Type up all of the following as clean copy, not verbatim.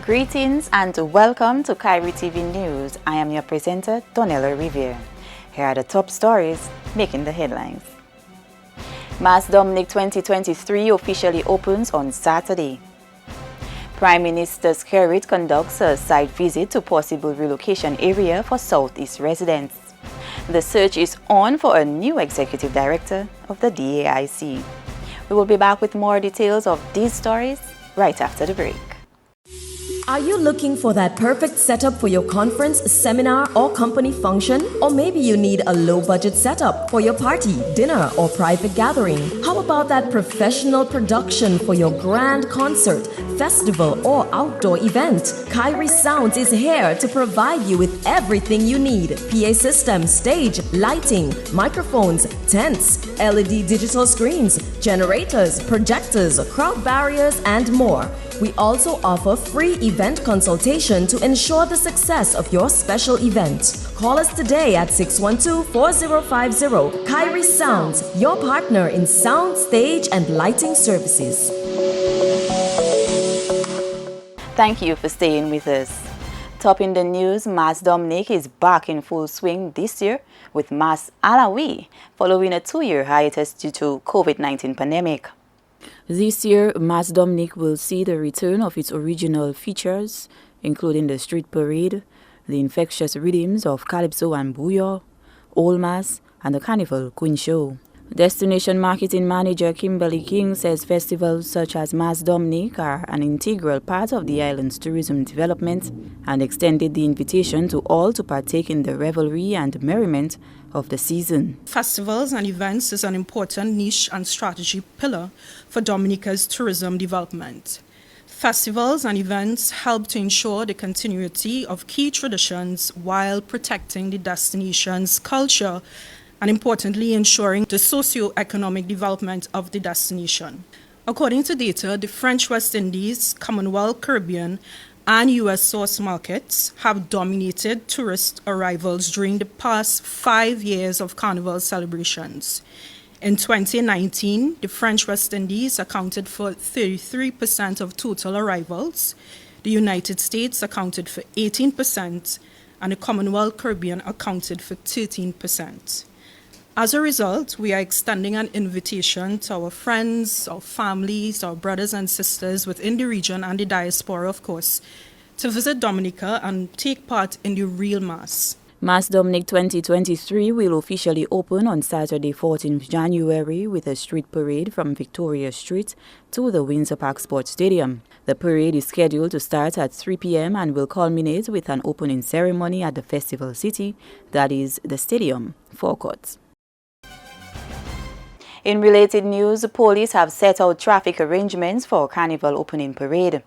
Greetings and welcome to Kairi TV News. I am your presenter, Donella Riviere. Here are the top stories making the headlines. Mass Dominic 2023 officially opens on Saturday. Prime Minister Kairi conducts a site visit to possible relocation area for Southeast residents. The search is on for a new executive director of the DAIC. We will be back with more details of these stories right after the break. Are you looking for that perfect setup for your conference, seminar, or company function? Or maybe you need a low-budget setup for your party, dinner, or private gathering? How about that professional production for your grand concert, festival, or outdoor event? Kairi Sounds is here to provide you with everything you need. PA system, stage, lighting, microphones, tents, LED digital screens, generators, projectors, crowd barriers, and more. We also offer free event consultation to ensure the success of your special event. Call us today at 612-4050. Kairi Sounds, your partner in sound, stage, and lighting services. Thank you for staying with us. Topping the news, Mass Dominic is back in full swing this year with Mass Alawi, following a 2-year hiatus due to COVID-19 pandemic. This year, Mass Dominic will see the return of its original features, including the street parade, the infectious rhythms of Calypso and Bouillon, Old Mass, and the Carnival Queen Show. Destination Marketing Manager Kimberly King says festivals such as Mass Dominic are an integral part of the island's tourism development and extended the invitation to all to partake in the revelry and merriment of the season. Festivals and events is an important niche and strategy pillar for Dominica's tourism development. Festivals and events help to ensure the continuity of key traditions while protecting the destination's culture and importantly ensuring the socio-economic development of the destination. According to data, the French West Indies, Commonwealth Caribbean, and U.S. source markets have dominated tourist arrivals during the past 5 years of Carnival celebrations. In 2019, the French West Indies accounted for 33% of total arrivals, the United States accounted for 18%, and the Commonwealth Caribbean accounted for 13%. As a result, we are extending an invitation to our friends, our families, our brothers and sisters within the region and the diaspora, of course, to visit Dominica and take part in the real Mass. Mass Dominic 2023 will officially open on Saturday, 14th January with a street parade from Victoria Street to the Windsor Park Sports Stadium. The parade is scheduled to start at 3 p.m. and will culminate with an opening ceremony at the Festival City, that is, the stadium forecourt. In related news, police have set out traffic arrangements for Carnival opening parade.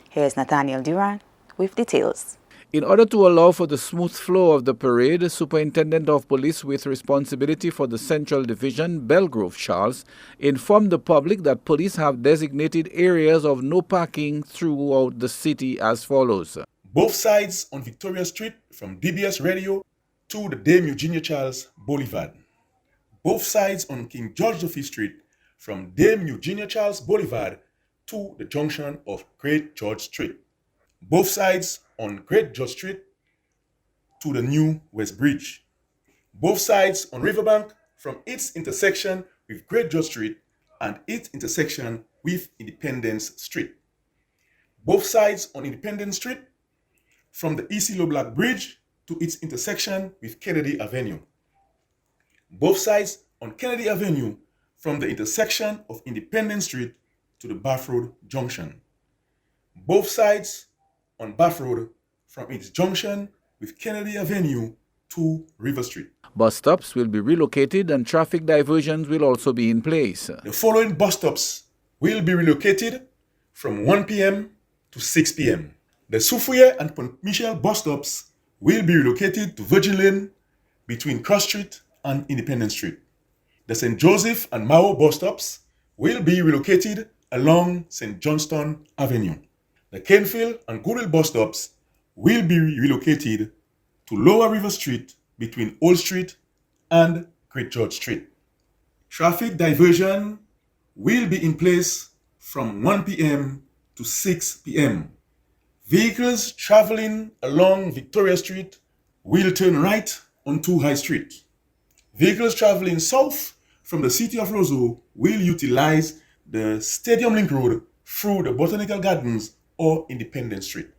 Here's Nathaniel Duran with details. In order to allow for the smooth flow of the parade, the Superintendent of Police with responsibility for the Central Division, Belgrove Charles, informed the public that police have designated areas of no parking throughout the city as follows. Both sides on Victoria Street from DBS Radio to the Dame Eugenia Charles Boulevard. Both sides on King George V Street from Dame Eugenia Charles Boulevard to the junction of Great George Street. Both sides on Great George Street to the New West Bridge. Both sides on Riverbank from its intersection with Great George Street and its intersection with Independence Street. Both sides on Independence Street from the E.C. Loeblack Bridge to its intersection with Kennedy Avenue. Both sides on Kennedy Avenue from the intersection of Independence Street to the Bath Road Junction. Both sides on Bath Road from its junction with Kennedy Avenue to River Street. Bus stops will be relocated and traffic diversions will also be in place. The following bus stops will be relocated from 1 p.m. to 6 p.m. The Soufriere and Pont Michel bus stops will be relocated to Virgin Lane between Cross Street and Independence Street. The St. Joseph and Mao bus stops will be relocated along St. Johnston Avenue. The Kenfield and Goodwill bus stops will be relocated to Lower River Street between Old Street and Great George Street. Traffic diversion will be in place from 1 p.m. to 6 p.m. Vehicles traveling along Victoria Street will turn right onto High Street. Vehicles traveling south from the city of Roseau will utilize the Stadium Link Road through the Botanical Gardens or Independence Street.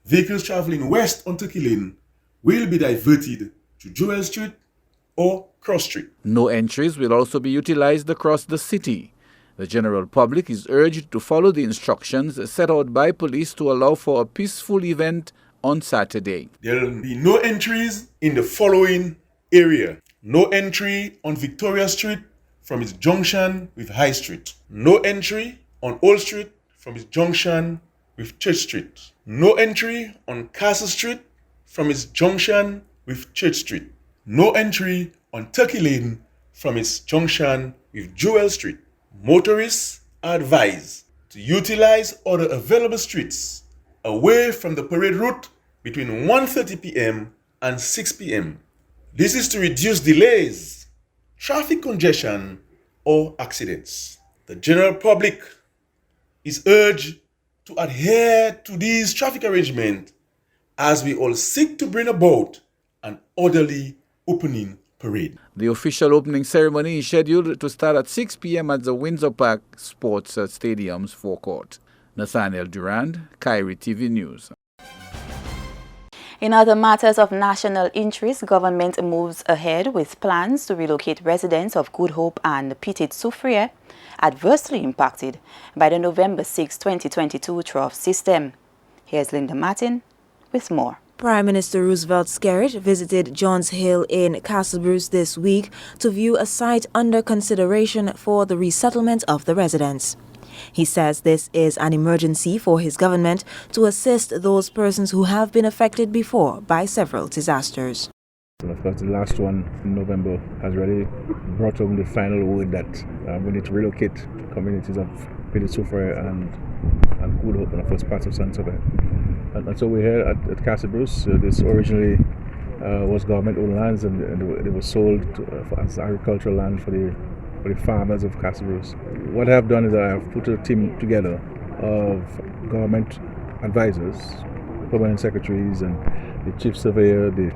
Vehicles traveling west on Turkey Lane will be diverted to Jewel Street or Cross Street. No entries will also be utilized across the city. The general public is urged to follow the instructions set out by police to allow for a peaceful event on Saturday. There will be no entries in the following area. No entry on Victoria Street from its junction with High Street. No entry on Old Street from its junction with Church Street. No entry on Castle Street from its junction with Church Street. No entry on Turkey Lane from its junction with Jewel Street. Motorists are advised to utilize other available streets away from the parade route between 1:30 p.m. and 6 p.m. This is to reduce delays, traffic congestion, or accidents. The general public is urged to adhere to these traffic arrangements as we all seek to bring about an orderly opening parade. The official opening ceremony is scheduled to start at 6 p.m. at the Windsor Park Sports Stadium's forecourt. Nathaniel Durand, Kairi TV News. In other matters of national interest, government moves ahead with plans to relocate residents of Good Hope and Petit Soufriere adversely impacted by the November 6, 2022 trough system. Here's Linda Martin with more. Prime Minister Roosevelt Skerrit visited Johns Hill in Castlebruce this week to view a site under consideration for the resettlement of the residents. He says this is an emergency for his government to assist those persons who have been affected before by several disasters. Of course, the last one in November has already brought home the final word that we need to relocate communities of Petit Soufriere and Good Hope and of course parts of Saint-Sever. And so we're here at Castlebruce. This originally was government-owned lands, and it was sold as agricultural land for the farmers of Castlebruce. What I've done is I have put a team together of government advisors, permanent secretaries, and the chief surveyor, the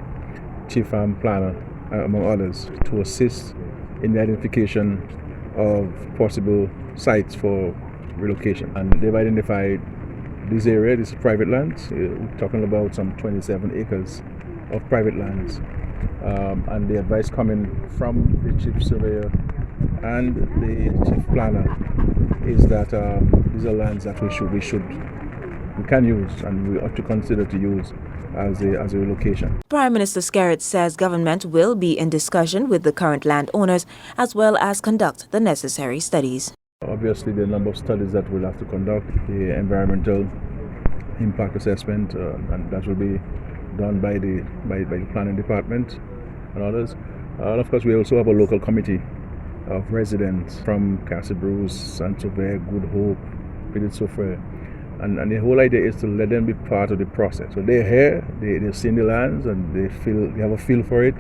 chief farm planner, among others, to assist in the identification of possible sites for relocation. And they've identified this area. This is private lands. We're talking about some 27 acres of private lands. And the advice coming from the chief surveyor and the chief planner is that these are lands that we can use and we ought to consider to use as a relocation. Prime Minister Skerrit says government will be in discussion with the current landowners as well as conduct the necessary studies. Obviously, the number of studies that we'll have to conduct, the environmental impact assessment, and that will be done by the planning department and others. And of course, we also have a local committee of residents from Castlebruce, Saint-Sever, Good Hope, Petit Soufriere. And the whole idea is to let them be part of the process. So they're here, they've seen the lands, and they have a feel for it,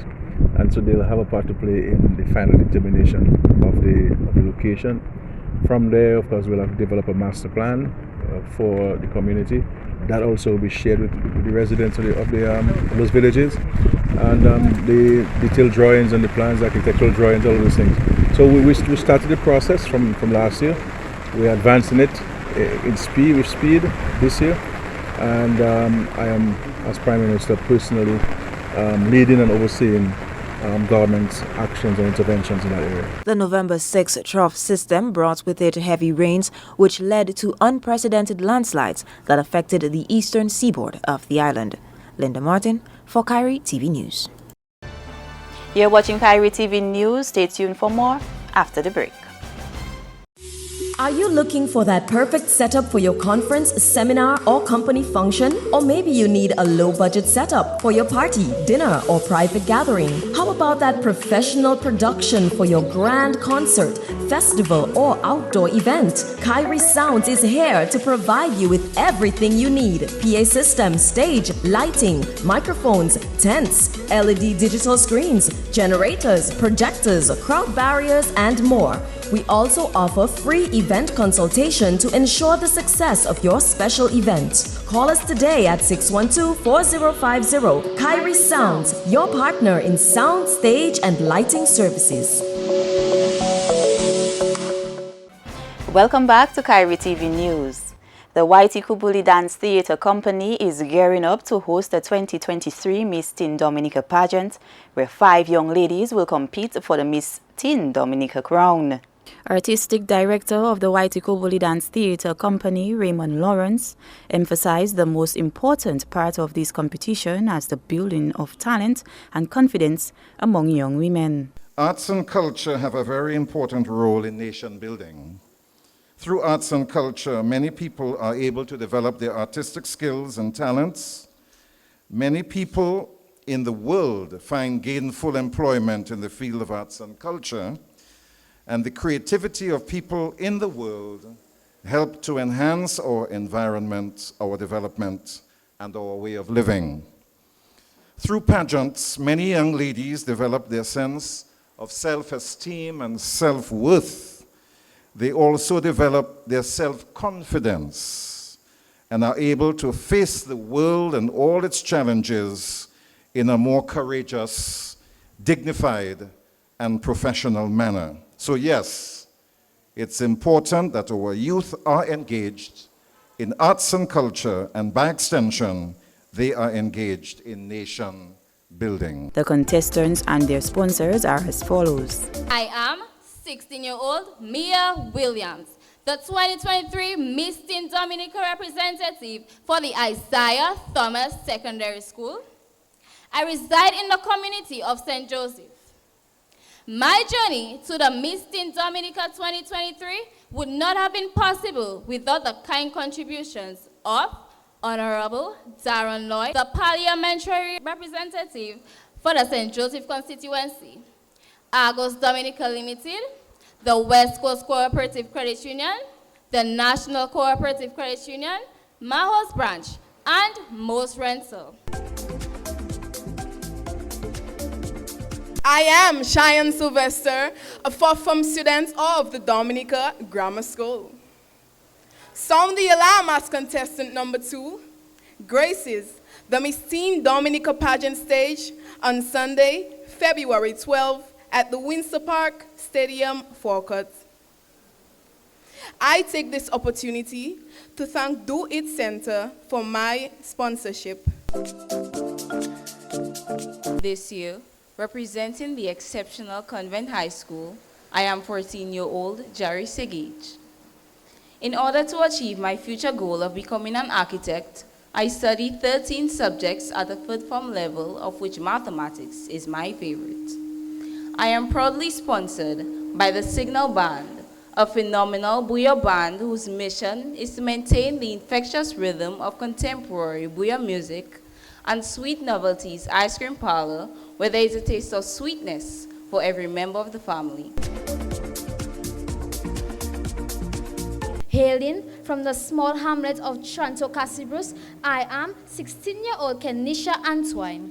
and so they'll have a part to play in the final determination of the location. From there, of course, we'll have to develop a master plan for the community. That also will be shared with the residents of those villages, and the detailed drawings and the plans, architectural drawings, all of those things. So we started the process from last year. We're advancing it with speed this year, and I am, as Prime Minister, personally leading and overseeing government's actions and interventions in that area. The November 6 trough system brought with it heavy rains, which led to unprecedented landslides that affected the eastern seaboard of the island. Linda Martin for Kairi TV News. You're watching Kairi TV News. Stay tuned for more after the break. Are you looking for that perfect setup for your conference, seminar, or company function? Or maybe you need a low-budget setup for your party, dinner, or private gathering? How about that professional production for your grand concert, festival, or outdoor event, Kairi Sounds is here to provide you with everything you need: PA system, stage, lighting, microphones, tents, LED digital screens, generators, projectors, crowd barriers, and more. We also offer free event consultation to ensure the success of your special event. Call us today at 612-4050. Kairi Sounds, your partner in sound, stage, and lighting services. Welcome back to Kairi TV News. The Whitey Kubuli Dance Theatre Company is gearing up to host the 2023 Miss Teen Dominica pageant, where 5 young ladies will compete for the Miss Teen Dominica crown. Artistic Director of the Whitey Kubuli Dance Theatre Company, Raymond Lawrence, emphasized the most important part of this competition as the building of talent and confidence among young women. Arts and culture have a very important role in nation building. Through arts and culture, many people are able to develop their artistic skills and talents. Many people in the world find gainful employment in the field of arts and culture, and the creativity of people in the world help to enhance our environment, our development, and our way of living. Through pageants, many young ladies develop their sense of self-esteem and self-worth. They also develop their self-confidence and are able to face the world and all its challenges in a more courageous, dignified, and professional manner. So yes, it's important that our youth are engaged in arts and culture, and by extension, they are engaged in nation building. The contestants and their sponsors are as follows. I am 16-year-old Mia Williams, the 2023 Miss Teen Dominica representative for the Isaiah Thomas Secondary School. I reside in the community of St. Joseph. My journey to the Miss Teen Dominica 2023 would not have been possible without the kind contributions of Honorable Darren Lloyd, the parliamentary representative for the St. Joseph constituency, Argos Dominica Limited, the West Coast Cooperative Credit Union, the National Cooperative Credit Union, Mahos Branch, and Most Rental. I am Cheyenne Sylvester, a fourth-form student of the Dominica Grammar School. Sound the alarm as contestant number 2 graces the Miss Teen Dominica pageant stage on Sunday, February 12 at the Windsor Park Stadium forecourt. I take this opportunity to thank Do It Center for my sponsorship. This year, representing the exceptional Convent High School, I am 14-year-old Jerry Segage. In order to achieve my future goal of becoming an architect, I studied 13 subjects at the third form level, of which mathematics is my favorite. I am proudly sponsored by the Signal Band, a phenomenal booyah band whose mission is to maintain the infectious rhythm of contemporary booyah music and Sweet Novelties Ice Cream Parlor, where there is a taste of sweetness for every member of the family. Hailing from the small hamlet of Toronto Cassibrus, I am 16-year-old Kenisha Antoine.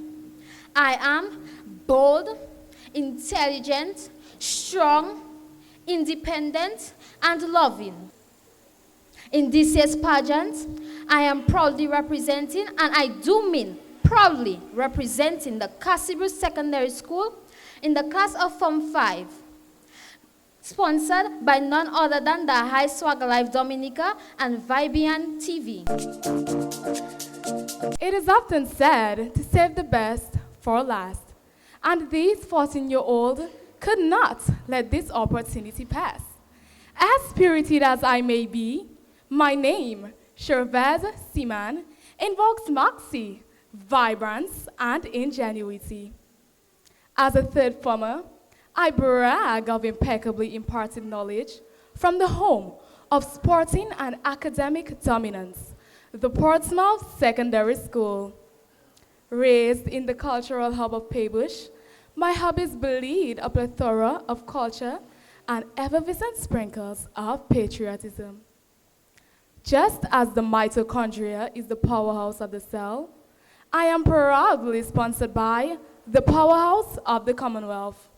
I am bold, intelligent, strong, independent, and loving. In this year's pageant, I am proudly representing, and I do mean proudly representing, the Cassibrus Secondary School in the class of Form 5, sponsored by none other than the High Swag Life Dominica and Vibian TV. It is often said to save the best for last, and this 14-year-old could not let this opportunity pass. As spirited as I may be, my name, Shervaz Seaman, invokes moxie, vibrance, and ingenuity. As a third former, I brag of impeccably imparted knowledge from the home of sporting and academic dominance, the Portsmouth Secondary School. Raised in the cultural hub of Paybush, my hobbies bleed a plethora of culture and effervescent sprinkles of patriotism. Just as the mitochondria is the powerhouse of the cell, I am proudly sponsored by the powerhouse of the Commonwealth.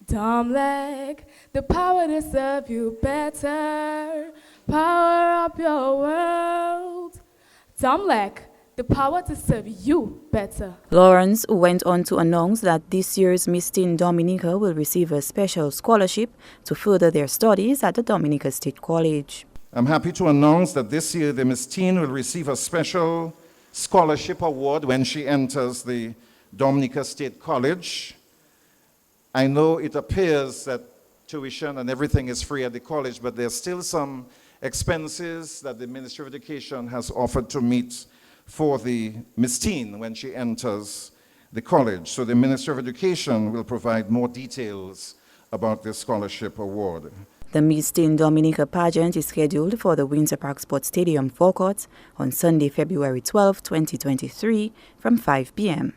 Domlek, the power to serve you better, power up your world. Domlek, the power to serve you better. Lawrence went on to announce that this year's Miss Teen Dominica will receive a special scholarship to further their studies at the Dominica State College. I'm happy to announce that this year the Miss Teen will receive a special scholarship award when she enters the Dominica State College. I know it appears that tuition and everything is free at the college, but there's still some expenses that the Ministry of Education has offered to meet for the Miss Teen when she enters the college. So the Ministry of Education will provide more details about this scholarship award. The Miss Teen Dominica pageant is scheduled for the Windsor Park Sports Stadium forecourt on Sunday, February 12, 2023 from 5 p.m.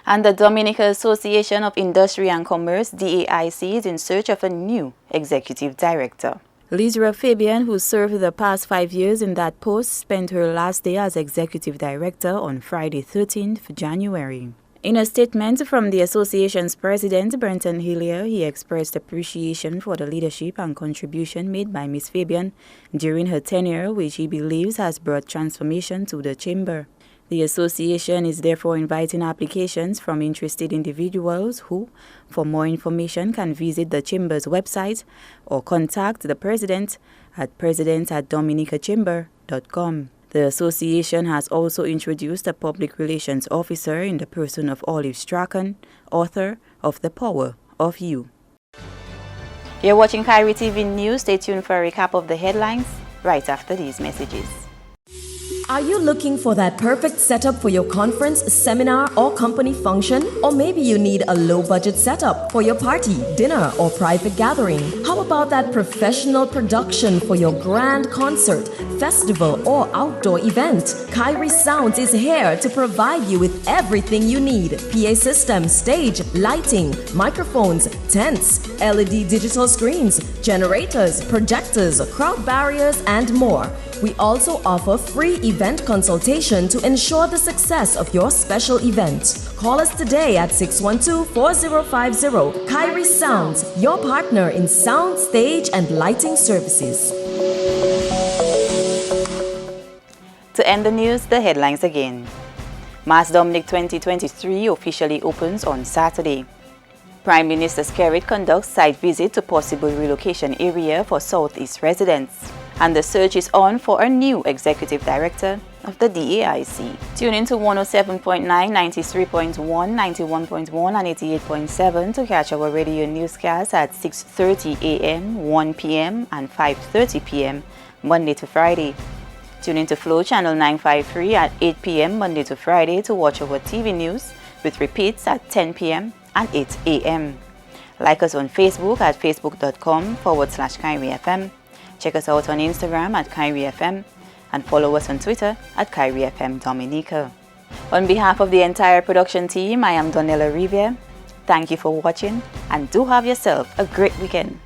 And the Dominica Association of Industry and Commerce, DAIC, is in search of a new executive director. Lizra Fabian, who served the past 5 years in that post, spent her last day as executive director on Friday, 13th January. In a statement from the association's president, Brenton Hillier, he expressed appreciation for the leadership and contribution made by Ms. Fabian during her tenure, which he believes has brought transformation to the chamber. The association is therefore inviting applications from interested individuals who, for more information, can visit the Chamber's website or contact the President at president@dominicachamber.com. The association has also introduced a public relations officer in the person of Olive Strachan, author of The Power of You. You're watching Kairi TV News. Stay tuned for a recap of the headlines right after these messages. Are you looking for that perfect setup for your conference, seminar, or company function? Or maybe you need a low-budget setup for your party, dinner, or private gathering. How about that professional production for your grand concert, festival, or outdoor event? Kairi Sounds is here to provide you with everything you need. PA system, stage, lighting, microphones, tents, LED digital screens, generators, projectors, crowd barriers, and more. We also offer free event consultation to ensure the success of your special event. Call us today at 612-4050. Kairi Sounds, your partner in sound, stage, and lighting services. To end the news, the headlines again. Mass Dominic 2023 officially opens on Saturday. Prime Minister Kairi conducts site visit to possible relocation area for Southeast residents. And the search is on for a new executive director of the DAIC. Tune in to 107.9, 93.1, 91.1 and 88.7 to catch our radio newscasts at 6:30 a.m., 1 p.m. and 5:30 p.m. Monday to Friday. Tune in to Flow Channel 953 at 8 p.m. Monday to Friday to watch our TV news with repeats at 10 p.m. and 8 a.m. Like us on Facebook at facebook.com/KairiFM. Check us out on Instagram at KairiFM and follow us on Twitter at KairiFM Dominica. On behalf of the entire production team, I am Donella Riviere. Thank you for watching and do have yourself a great weekend.